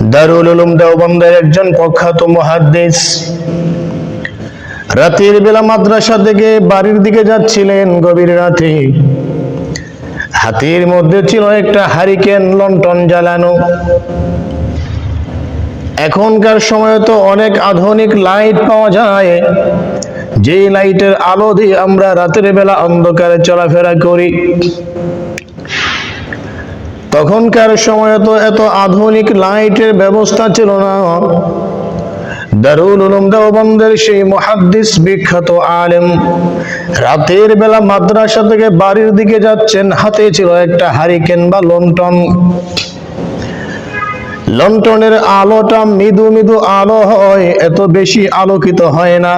দারুল উলুম দেওবন্দের একজন প্রখ্যাত মুহাদ্দিস রাতের বেলা মাদ্রাসা থেকে বাড়ির দিকে যাচ্ছিলেন। গভীর রাতে হাতের মধ্যে ছিল একটা হারিকেন, লণ্ঠন জ্বালানো। এখনকার সময়ে তো অনেক আধুনিক লাইট পাওয়া যায়, যে লাইটের আলো দিয়ে আমরা রাতের বেলা অন্ধকারে চলাফেরা করি। তখনকার সময়ে তো এত আধুনিক লাইটের ব্যবস্থা ছিল না। দারুল উলুম দেওবন্দের সেই মুহাদ্দিস, বিখ্যাত আলেম, রাতের বেলা মাদ্রাসা থেকে বাড়ির দিকে যাচ্ছেন। হাতে ছিল একটা হারিকেন বা লণ্ঠন। লণ্ঠনের আলোটা মৃদু মৃদু আলো হয়, এত বেশি আলোকিত হয় না।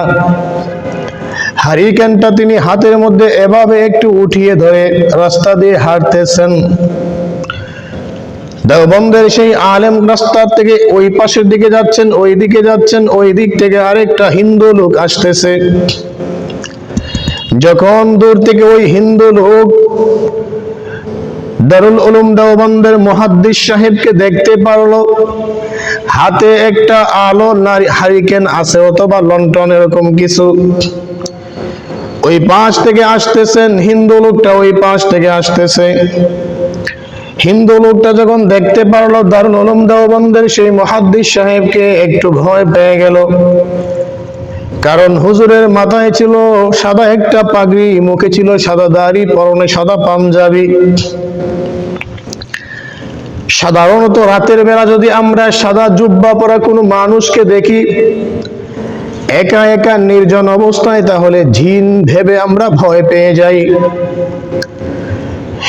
হারিকেনটা তিনি হাতের মধ্যে এভাবে একটু উঠিয়ে ধরে রাস্তা দিয়ে হাঁটতেছেন। দেওবন্দের সেই আলেম রাস্তা থেকে ওই পাশের দিকে যাচ্ছেন, ওই দিকে যাচ্ছেন, ওই দিক থেকে আরেকটা হিন্দু লোক আসতেছে। যখন দূর থেকে ওই হিন্দু লোক দারুল উলুম দেওবন্দের মুহাদ্দিস সাহেবকে দেখতে পারলো, হাতে একটা আলো হারিকেন আছে অথবা লণ্ঠন এরকম কিছু, ওই পাশ থেকে আসতেছেন। হিন্দু লোকটা ওই পাশ থেকে আসতেছে। হিন্দু লোকটা যখন দেখতে পারলো দারুল উলুম দেওবন্দের সেই মুহাদ্দিস সাহেবকে, একটু ভয় পেয়ে গেল। কারণ হুজুরের মাথায় ছিল সাদা একটা পাগড়ি, মুখে ছিল সাদা দাড়ি, পরনে সাদা পাঞ্জাবি। সাধারণত রাতের বেলা যদি আমরা সাদা জুব্বা পরা কোনো মানুষকে দেখি একা একা নির্জন অবস্থায়, তাহলে জিন ভেবে আমরা ভয় পেয়ে যাই।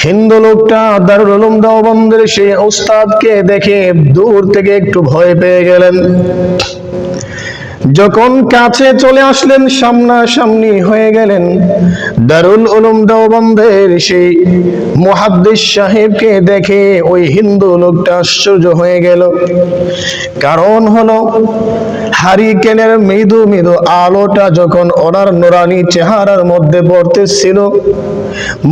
হিন্দু লোকটা দারুল উলুম দেওবন্দের সেই উস্তাদকে দেখে দূর থেকে একটু ভয় পেয়ে গেলেন। যখন কাছে চলে আসলেন, সামনাসামনি হয়ে গেলেন, দারুল উলুম দেওবন্দের সেই মুহাদ্দিস সাহেবকে দেখে ওই হিন্দু লোকটা আশ্চর্য হয়ে গেল। কারণ হলো হারিকেনের মৃদু মৃদু আলোটা যখন ওনার নুরানি চেহারার মধ্যে পড়তেছিল,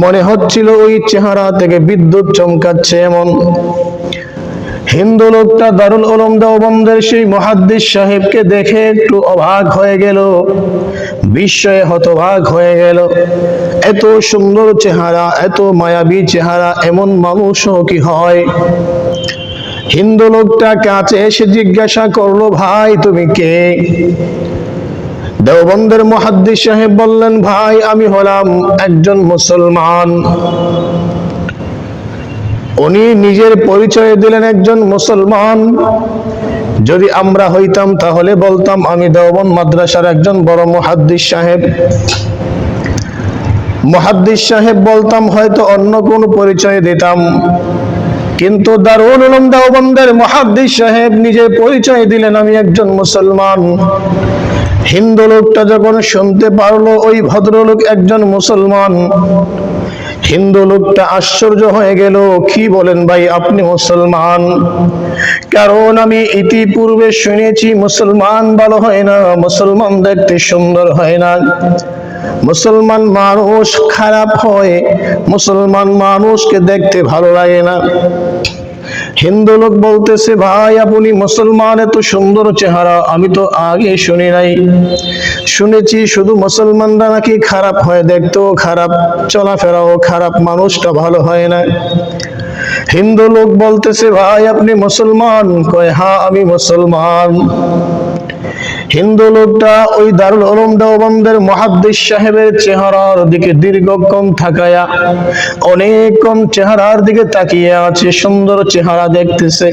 মনে হচ্ছিল ওই চেহারা থেকে বিদ্যুৎ চমকাচ্ছে এমন। হিন্দু লোকটা দারুল উলুম দেওবন্দের সেই মুহাদ্দিস সাহেবকে দেখে একটু অবাক হয়ে গেল, বিস্ময়ে হতবাক হয়ে গেল। এত সুন্দর চেহারা, এত মায়াবী চেহারা, এমন মানুষও কি হয়? হিন্দু লোকটা কাছে এসে জিজ্ঞাসা করলো, ভাই তুমি কে? দেওবন্দের মুহাদ্দিস সাহেব বললেন, ভাই আমি হলাম একজন মুসলমান। উনি নিজের পরিচয় দিলেন একজন মুসলমান। যদি আমরা হইতাম তাহলে বলতাম আমি দেওবন্দ মাদ্রাসার একজন বড় মুহাদ্দিস সাহেব। মুহাদ্দিস সাহেব বলতাম, হয়তো অন্য কোন পরিচয় দিতাম। কিন্তু দারুল উলুম দেওবন্দের মুহাদ্দিস সাহেব নিজের পরিচয় দিলেন আমি একজন মুসলমান। হিন্দু লোকটা যখন শুনতে পারলো ওই ভদ্রলোক একজন মুসলমান, হিন্দু লোকটা আশ্চর্য হয়ে গেল। কি বলেন ভাই, আপনি মুসলমান? কারণ আমি ইতিপূর্বে শুনেছি মুসলমান ভালো হয় না, মুসলমান দেখতে সুন্দর হয় না, মুসলমান মানুষ খারাপ হয়, মুসলমান মানুষকে দেখতে ভালো লাগে না। হিন্দু লোক বলতেছে, ভাই আপনি মুসলমান, এত সুন্দর চেহারা আমি তো আগে শুনি নাই। শুনেছি শুধু মুসলমানরা নাকি খারাপ হয়, দেখতেও খারাপ, চলাফেরাও খারাপ, মানুষটা ভালো হয় না। হিন্দু লোক বলতেছে, ভাই আপনি মুসলমান? কয় হ্যাঁ আমি মুসলমান। হিন্দু লোকটা ওই দারুল উলুম দেওবন্দের মুহাদ্দিস সাহেবের চেহারার দিকে দীর্ঘক্ষণ তাকায়া, অনেকক্ষণ চেহারার দিকে তাকিয়ে আছে, সুন্দর চেহারা দেখতেছে।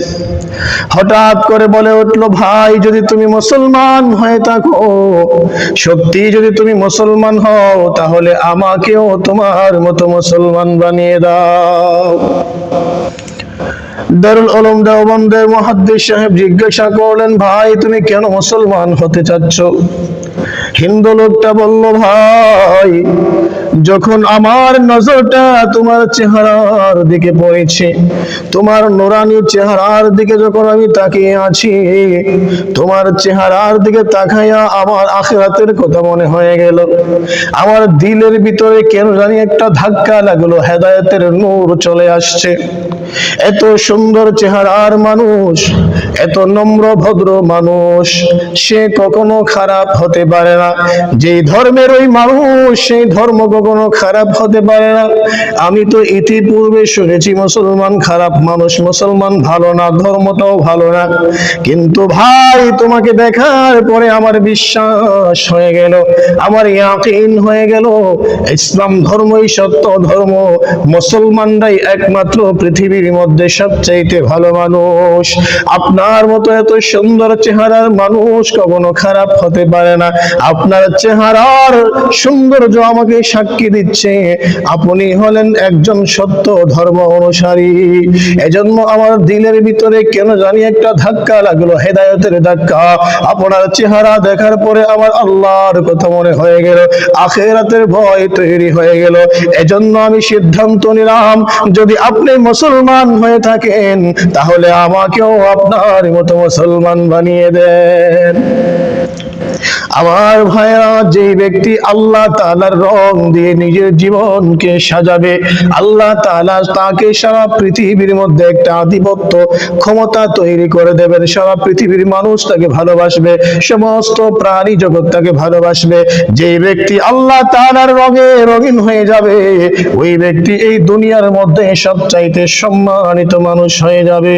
হঠাৎ করে বলে উঠলো, ভাই যদি তুমি মুসলমান হয়ে থাকো, সত্যি যদি তুমি মুসলমান হও, তাহলে আমাকেও তোমার মতো মুসলমান বানিয়ে দাও। দারুল উলুম দেওবন্দের মুহাদ্দিস সাহেব জিজ্ঞাসা করলেন, ভাই তুমি কেন মুসলমান হতে চাচ্ছ? হিন্দু লোকটা বলল, ভাই যখন আমার নজরটা তোমার চেহারার দিকে পড়েছে, তোমার নুরানি চেহারার দিকে যখন আমি তাকিয়ে আছি, তোমার চেহারার দিকে তাকাইয়া আমার আখিরাতের কথা মনে হয়ে গেল। আমার দিলের ভিতরে কেন জানি একটা ধাক্কা লাগলো, হেদায়েতের নূর চলে আসছে। এত সুন্দর চেহারার মানুষ, এত নম্র ভদ্র মানুষ, সে কখনো খারাপ হতে পারে না। যেই ধর্মের ওই মানুষ, সেই ধর্ম কখনো খারাপ হতে পারে না। আমি তো ইতিপূর্বে শুনেছি মুসলমান খারাপ মানুষ, মুসলমান ভালো না, ধর্মটাও ভালো না। কিন্তু ভাই, তোমাকে দেখার পরে আমার বিশ্বাস হয়ে গেল, আমার ইয়াকিন হয়ে গেল, ইসলাম ধর্মই সত্য ধর্ম। মুসলমানরাই একমাত্র পৃথিবীর মধ্যে সবচাইতে ভালো মানুষ। আপনার মতো এত সুন্দর চেহারার মানুষ কখনো খারাপ হতে পারে না। আপনার চেহারার সৌন্দর্য আমাকে সাক্ষী দিচ্ছে আপনি হলেন একজন সত্য ধর্ম অনুসারী। এজন্য আমার দিলের ভিতরে কেন জানি একটা ধাক্কা লাগলো, হেদায়েতের ধাক্কা। আপনার চেহারা দেখার পরে আমার আল্লাহর কথা মনে হয়ে গেল, আখিরাতের ভয় তৈরি হয়ে গেল। এজন্য আমি সিদ্ধান্ত নিলাম, যদি আপনি মুসলমান হয়ে থাকেন তাহলে আমাকেও আপনার মতো মুসলমান বানিয়ে দেন। আমার ভাইরা, যে ব্যক্তি আল্লাহ তাআলার রং দিয়ে নিজের জীবনকে সাজাবে, আল্লাহ তাআলা তাকে সারা পৃথিবীর মধ্যে একটা আধিপত্য ক্ষমতা তৈরি করে দেবেন। সারা পৃথিবীর মানুষ তাকে ভালোবাসবে, সমস্ত প্রাণী জগৎ তাকে ভালোবাসবে। যে ব্যক্তি আল্লাহ তাআলার রঙে রঙিন হয়ে যাবে, ওই ব্যক্তি এই দুনিয়ার মধ্যে সবচাইতে সম্মানিত মানুষ হয়ে যাবে।